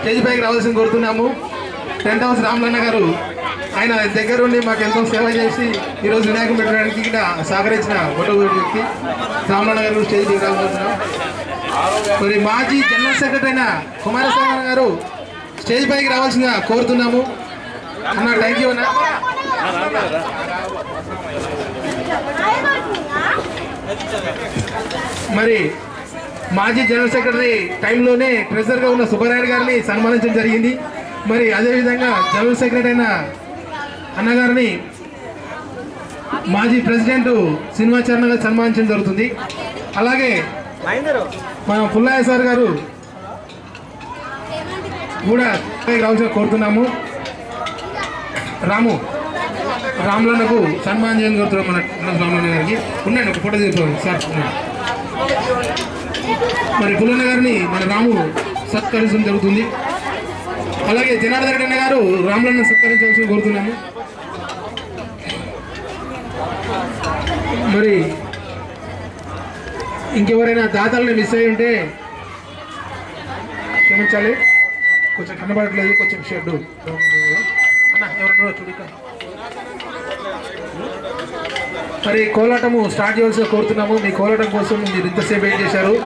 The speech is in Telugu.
స్టేజ్ పైకి రావాల్సింది కోరుతున్నాము. టెంట్ హౌస్ రామలన్న గారు ఆయన దగ్గరుండి మాకు ఎంతో సేవ చేసి ఈరోజు వినాయకుడు పెట్టడానికి ఇక్కడ సహకరించిన మొట్టమొదటి వ్యక్తి రామలన్న గారు స్టేజ్ పైకి రావాలనుకుంటున్నాం. మరి మాజీ జనరల్ సెక్రటరీ అయిన కుమారస్వామి గారు స్టేజ్ పైకి రావాల్సిందిగా కోరుతున్నాము. అన్న థ్యాంక్ యూ అన్న. మరి మాజీ జనరల్ సెక్రటరీ టైంలోనే ట్రెజరర్గా ఉన్న సుబ్బారాయుడు గారిని సన్మానించడం జరిగింది. మరి అదేవిధంగా జనరల్ సెక్రటరీ అయిన అన్నగారిని మాజీ ప్రెసిడెంట్ శ్రీనివాసచరణ గారు సన్మానించడం జరుగుతుంది. అలాగే మన పుల్లయ్య సార్ గారు కూడా రావాల్సిన కోరుతున్నాము. రాములన్నకు సన్మానం చేయడం కోరుతున్నాం. మన రాములన్న గారికి ఉన్నాను ఒక ఫోటో తీసుకోండి సార్. మరి పుల్లన్న గారిని మన రాము సత్కరించడం జరుగుతుంది. అలాగే జనార్దన్ రెడ్డి గారు రాములన్న సత్కరించాల్సి కోరుతున్నాము. మరి ఇంకెవరైనా దాతలను మిస్ అయి ఉంటే క్షమించాలి. కొంచెం కనబడట్లేదు, కొంచెం షెడ్ అన్న ఎవరన్నా చూడిక. మరి కోలాటము స్టార్ట్ చేయాల్సి కోరుతున్నాము. మీ కోలాటం కోసం మీరు ఇంతసేపు వెయిట్ చేశారు.